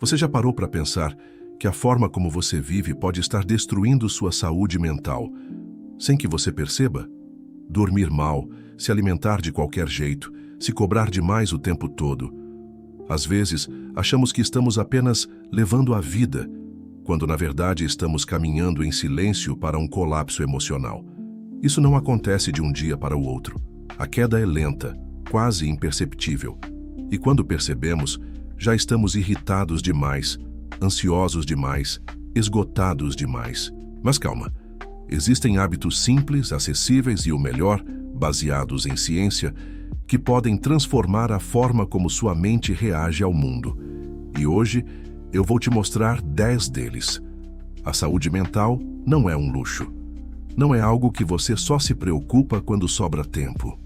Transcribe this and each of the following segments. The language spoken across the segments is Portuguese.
Você já parou para pensar que a forma como você vive pode estar destruindo sua saúde mental, sem que você perceba? Dormir mal, se alimentar de qualquer jeito, se cobrar demais o tempo todo. Às vezes, achamos que estamos apenas levando a vida, quando na verdade estamos caminhando em silêncio para um colapso emocional. Isso não acontece de um dia para o outro. A queda é lenta, quase imperceptível. E quando percebemos, já estamos irritados demais, ansiosos demais, esgotados demais. Mas calma, existem hábitos simples, acessíveis e, o melhor, baseados em ciência, que podem transformar a forma como sua mente reage ao mundo. E hoje eu vou te mostrar 10 deles. A saúde mental não é um luxo. Não é algo que você só se preocupa quando sobra tempo.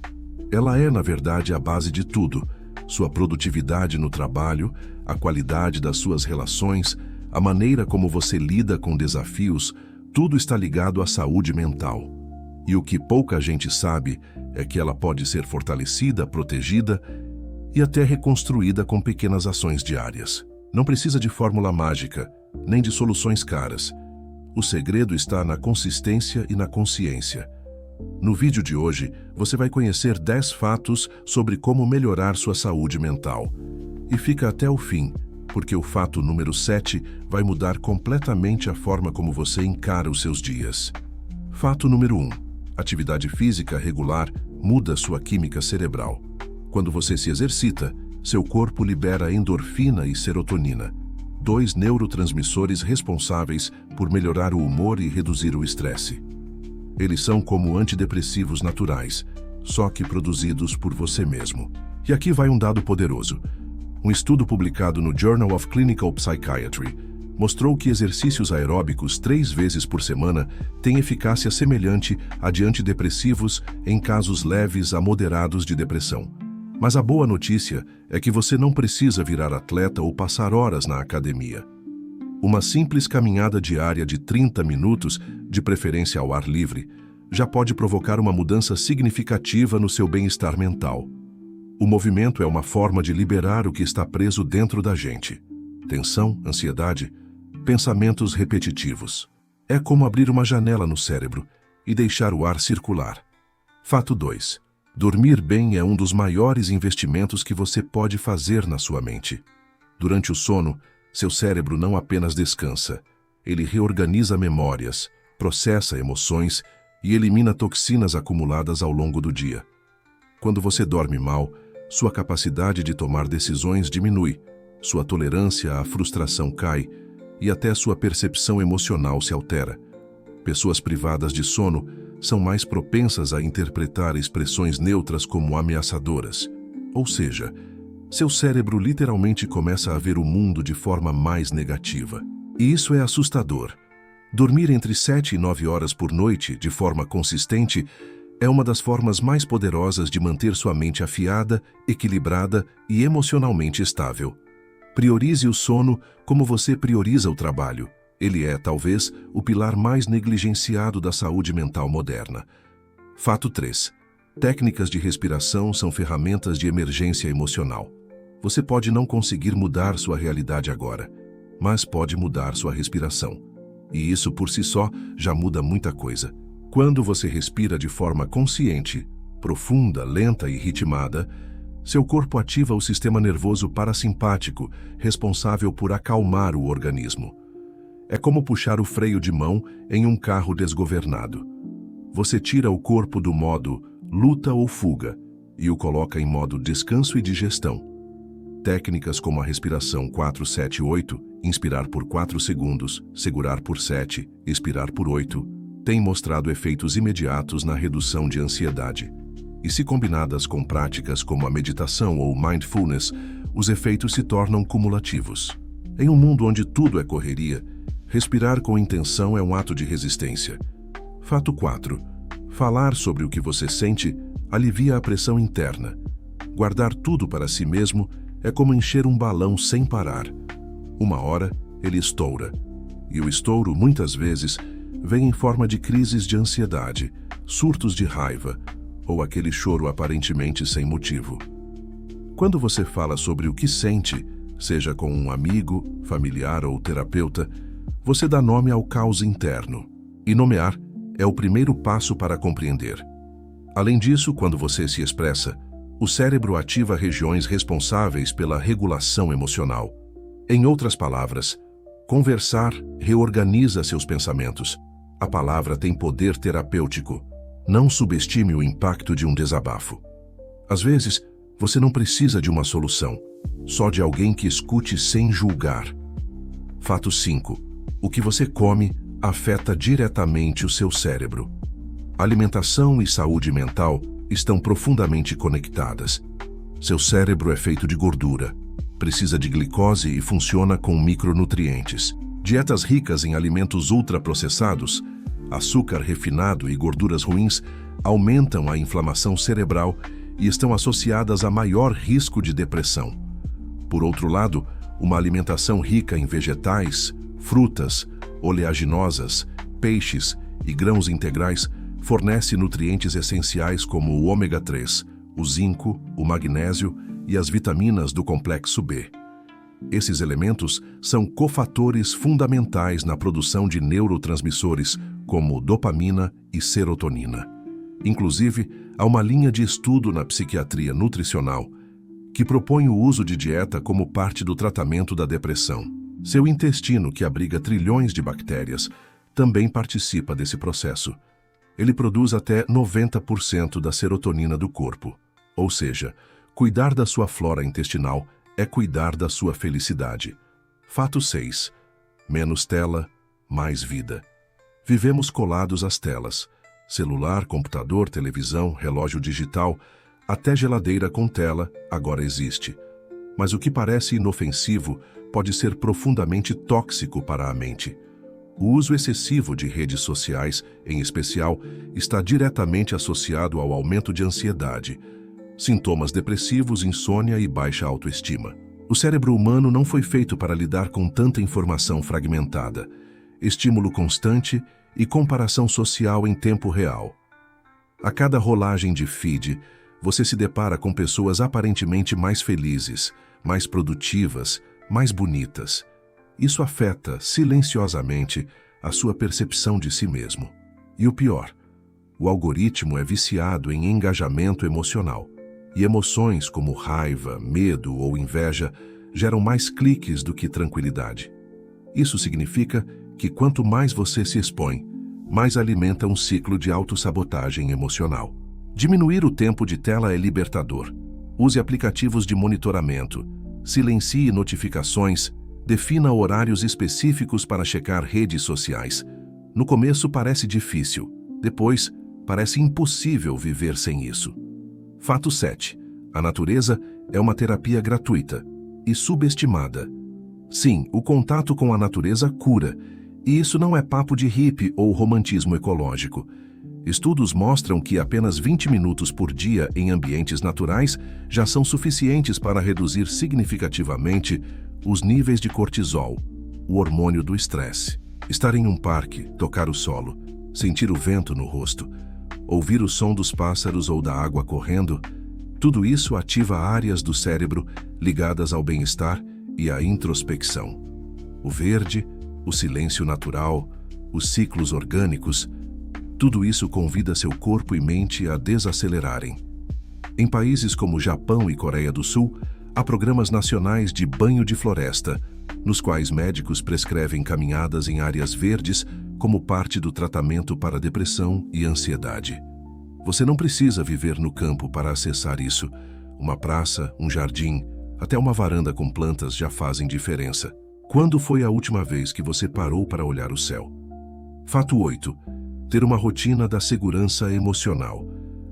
Ela é, na verdade, a base de tudo. Sua produtividade no trabalho, a qualidade das suas relações, a maneira como você lida com desafios, tudo está ligado à saúde mental. E o que pouca gente sabe é que ela pode ser fortalecida, protegida e até reconstruída com pequenas ações diárias. Não precisa de fórmula mágica, nem de soluções caras. O segredo está na consistência e na consciência. No vídeo de hoje, você vai conhecer 10 fatos sobre como melhorar sua saúde mental. E fica até o fim, porque o fato número 7 vai mudar completamente a forma como você encara os seus dias. Fato número 1. Atividade física regular muda sua química cerebral. Quando você se exercita, seu corpo libera endorfina e serotonina, 2 neurotransmissores responsáveis por melhorar o humor e reduzir o estresse. Eles são como antidepressivos naturais, só que produzidos por você mesmo. E aqui vai um dado poderoso. Um estudo publicado no Journal of Clinical Psychiatry mostrou que exercícios aeróbicos 3 vezes por semana têm eficácia semelhante à de antidepressivos em casos leves a moderados de depressão. Mas a boa notícia é que você não precisa virar atleta ou passar horas na academia. Uma simples caminhada diária de 30 minutos, de preferência ao ar livre, já pode provocar uma mudança significativa no seu bem-estar mental. O movimento é uma forma de liberar o que está preso dentro da gente. Tensão, ansiedade, pensamentos repetitivos. É como abrir uma janela no cérebro e deixar o ar circular. Fato 2. Dormir bem é um dos maiores investimentos que você pode fazer na sua mente. Durante o sono, seu cérebro não apenas descansa, ele reorganiza memórias, processa emoções e elimina toxinas acumuladas ao longo do dia. Quando você dorme mal, sua capacidade de tomar decisões diminui, sua tolerância à frustração cai e até sua percepção emocional se altera. Pessoas privadas de sono são mais propensas a interpretar expressões neutras como ameaçadoras. Ou seja, seu cérebro literalmente começa a ver o mundo de forma mais negativa. E isso é assustador. Dormir entre 7 e 9 horas por noite, de forma consistente, é uma das formas mais poderosas de manter sua mente afiada, equilibrada e emocionalmente estável. Priorize o sono como você prioriza o trabalho. Ele é, talvez, o pilar mais negligenciado da saúde mental moderna. Fato 3. Técnicas de respiração são ferramentas de emergência emocional. Você pode não conseguir mudar sua realidade agora, mas pode mudar sua respiração. E isso por si só já muda muita coisa. Quando você respira de forma consciente, profunda, lenta e ritmada, seu corpo ativa o sistema nervoso parasimpático, responsável por acalmar o organismo. É como puxar o freio de mão em um carro desgovernado. Você tira o corpo do modo luta ou fuga e o coloca em modo descanso e digestão. Técnicas como a respiração 4-7-8, inspirar por 4 segundos, segurar por 7, expirar por 8, têm mostrado efeitos imediatos na redução de ansiedade. E se combinadas com práticas como a meditação ou mindfulness, os efeitos se tornam cumulativos. Em um mundo onde tudo é correria, respirar com intenção é um ato de resistência. Fato 4. Falar sobre o que você sente alivia a pressão interna. Guardar tudo para si mesmo é como encher um balão sem parar. Uma hora, ele estoura. E o estouro, muitas vezes, vem em forma de crises de ansiedade, surtos de raiva ou aquele choro aparentemente sem motivo. Quando você fala sobre o que sente, seja com um amigo, familiar ou terapeuta, você dá nome ao caos interno. E nomear é o primeiro passo para compreender. Além disso, quando você se expressa, o cérebro ativa regiões responsáveis pela regulação emocional. Em outras palavras, conversar reorganiza seus pensamentos. A palavra tem poder terapêutico. Não subestime o impacto de um desabafo. Às vezes, você não precisa de uma solução, só de alguém que escute sem julgar. Fato 5. O que você come afeta diretamente o seu cérebro. Alimentação e saúde mental estão profundamente conectadas. Seu cérebro é feito de gordura, precisa de glicose e funciona com micronutrientes. Dietas ricas em alimentos ultraprocessados, açúcar refinado e gorduras ruins aumentam a inflamação cerebral e estão associadas a maior risco de depressão. Por outro lado, uma alimentação rica em vegetais, frutas, oleaginosas, peixes e grãos integrais fornece nutrientes essenciais como o ômega 3, o zinco, o magnésio e as vitaminas do complexo B. Esses elementos são cofatores fundamentais na produção de neurotransmissores como dopamina e serotonina. Inclusive, há uma linha de estudo na psiquiatria nutricional que propõe o uso de dieta como parte do tratamento da depressão. Seu intestino, que abriga trilhões de bactérias, também participa desse processo. Ele produz até 90% da serotonina do corpo. Ou seja, cuidar da sua flora intestinal é cuidar da sua felicidade. Fato 6. Menos tela, mais vida. Vivemos colados às telas. Celular, computador, televisão, relógio digital, até geladeira com tela agora existe. Mas o que parece inofensivo pode ser profundamente tóxico para a mente. O uso excessivo de redes sociais, em especial, está diretamente associado ao aumento de ansiedade, sintomas depressivos, insônia e baixa autoestima. O cérebro humano não foi feito para lidar com tanta informação fragmentada, estímulo constante e comparação social em tempo real. A cada rolagem de feed, você se depara com pessoas aparentemente mais felizes, mais produtivas, mais bonitas. Isso afeta, silenciosamente, a sua percepção de si mesmo. E o pior, o algoritmo é viciado em engajamento emocional. E emoções como raiva, medo ou inveja geram mais cliques do que tranquilidade. Isso significa que quanto mais você se expõe, mais alimenta um ciclo de autossabotagem emocional. Diminuir o tempo de tela é libertador. Use aplicativos de monitoramento, silencie notificações, defina horários específicos para checar redes sociais. No começo parece difícil, depois parece impossível viver sem isso. Fato 7. A natureza é uma terapia gratuita e subestimada. Sim, o contato com a natureza cura, e isso não é papo de hippie ou romantismo ecológico. Estudos mostram que apenas 20 minutos por dia em ambientes naturais já são suficientes para reduzir significativamente os níveis de cortisol, o hormônio do estresse. Estar em um parque, tocar o solo, sentir o vento no rosto, ouvir o som dos pássaros ou da água correndo, tudo isso ativa áreas do cérebro ligadas ao bem-estar e à introspecção. O verde, o silêncio natural, os ciclos orgânicos, tudo isso convida seu corpo e mente a desacelerarem. Em países como Japão e Coreia do Sul, há programas nacionais de banho de floresta, nos quais médicos prescrevem caminhadas em áreas verdes como parte do tratamento para depressão e ansiedade. Você não precisa viver no campo para acessar isso. Uma praça, um jardim, até uma varanda com plantas já fazem diferença. Quando foi a última vez que você parou para olhar o céu? Fato 8. Ter uma rotina da segurança emocional.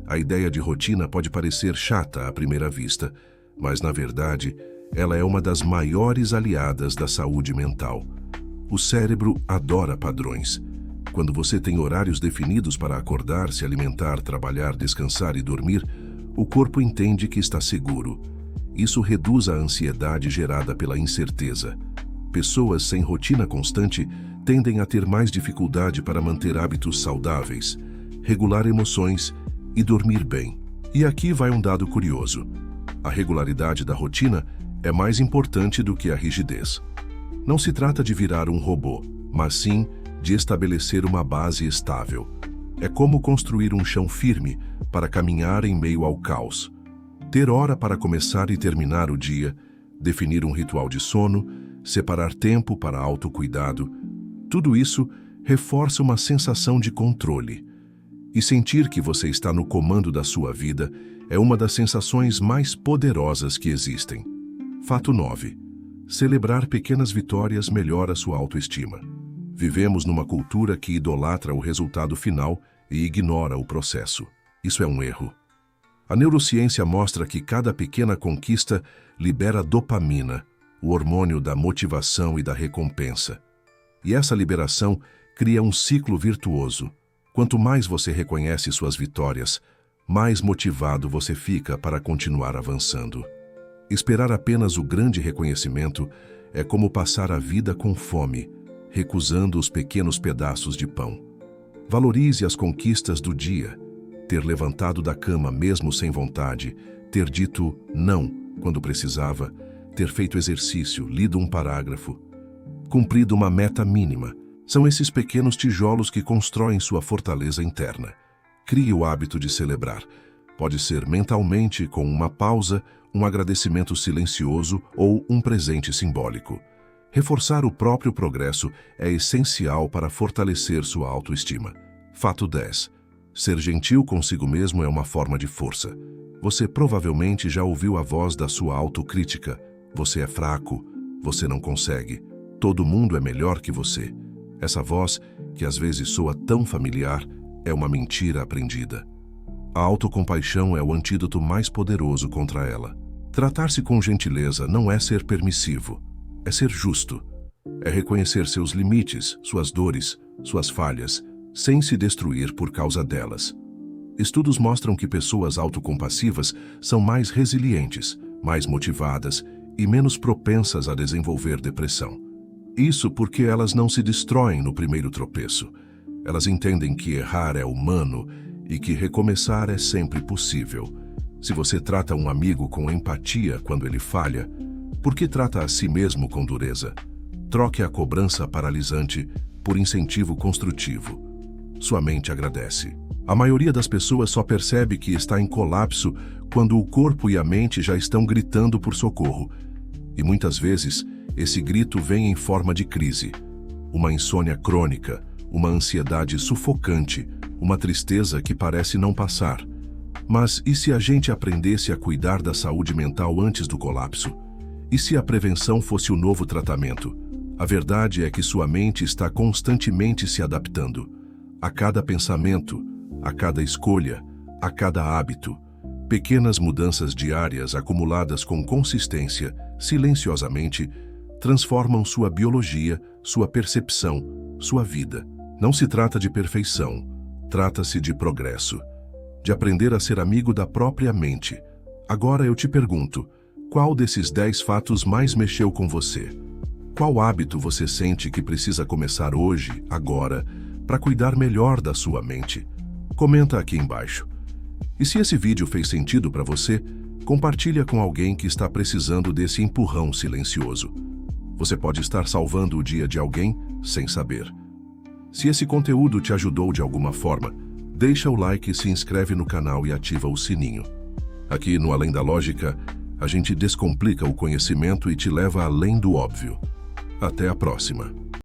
A ideia de rotina pode parecer chata à primeira vista, mas, na verdade, ela é uma das maiores aliadas da saúde mental. O cérebro adora padrões. Quando você tem horários definidos para acordar, se alimentar, trabalhar, descansar e dormir, o corpo entende que está seguro. Isso reduz a ansiedade gerada pela incerteza. Pessoas sem rotina constante tendem a ter mais dificuldade para manter hábitos saudáveis, regular emoções e dormir bem. E aqui vai um dado curioso. A regularidade da rotina é mais importante do que a rigidez. Não se trata de virar um robô, mas sim de estabelecer uma base estável. É como construir um chão firme para caminhar em meio ao caos. Ter hora para começar e terminar o dia, definir um ritual de sono, separar tempo para autocuidado, tudo isso reforça uma sensação de controle. E sentir que você está no comando da sua vida é uma das sensações mais poderosas que existem. Fato 9. Celebrar pequenas vitórias melhora sua autoestima. Vivemos numa cultura que idolatra o resultado final e ignora o processo. Isso é um erro. A neurociência mostra que cada pequena conquista libera dopamina, o hormônio da motivação e da recompensa. E essa liberação cria um ciclo virtuoso. Quanto mais você reconhece suas vitórias, mais motivado você fica para continuar avançando. Esperar apenas o grande reconhecimento é como passar a vida com fome, recusando os pequenos pedaços de pão. Valorize as conquistas do dia. Ter levantado da cama mesmo sem vontade, ter dito não quando precisava, ter feito exercício, lido um parágrafo, cumprido uma meta mínima. São esses pequenos tijolos que constroem sua fortaleza interna. Crie o hábito de celebrar. Pode ser mentalmente, com uma pausa, um agradecimento silencioso ou um presente simbólico. Reforçar o próprio progresso é essencial para fortalecer sua autoestima. Fato 10. Ser gentil consigo mesmo é uma forma de força. Você provavelmente já ouviu a voz da sua autocrítica. Você é fraco, você não consegue, todo mundo é melhor que você. Essa voz, que às vezes soa tão familiar, é uma mentira aprendida. A autocompaixão é o antídoto mais poderoso contra ela. Tratar-se com gentileza não é ser permissivo, é ser justo. É reconhecer seus limites, suas dores, suas falhas, sem se destruir por causa delas. Estudos mostram que pessoas autocompassivas são mais resilientes, mais motivadas e menos propensas a desenvolver depressão. Isso porque elas não se destroem no primeiro tropeço. Elas entendem que errar é humano e que recomeçar é sempre possível. Se você trata um amigo com empatia quando ele falha, por que trata a si mesmo com dureza? Troque a cobrança paralisante por incentivo construtivo. Sua mente agradece. A maioria das pessoas só percebe que está em colapso quando o corpo e a mente já estão gritando por socorro. E muitas vezes, esse grito vem em forma de crise. Uma insônia crônica, uma ansiedade sufocante, uma tristeza que parece não passar. Mas e se a gente aprendesse a cuidar da saúde mental antes do colapso? E se a prevenção fosse o novo tratamento? A verdade é que sua mente está constantemente se adaptando. A cada pensamento, a cada escolha, a cada hábito. Pequenas mudanças diárias acumuladas com consistência, silenciosamente, transformam sua biologia, sua percepção, sua vida. Não se trata de perfeição, trata-se de progresso, de aprender a ser amigo da própria mente. Agora eu te pergunto, qual desses 10 fatos mais mexeu com você? Qual hábito você sente que precisa começar hoje, agora, para cuidar melhor da sua mente? Comenta aqui embaixo. E se esse vídeo fez sentido para você, compartilha com alguém que está precisando desse empurrão silencioso. Você pode estar salvando o dia de alguém sem saber. Se esse conteúdo te ajudou de alguma forma, deixa o like, se inscreve no canal e ativa o sininho. Aqui no Além da Lógica, a gente descomplica o conhecimento e te leva além do óbvio. Até a próxima.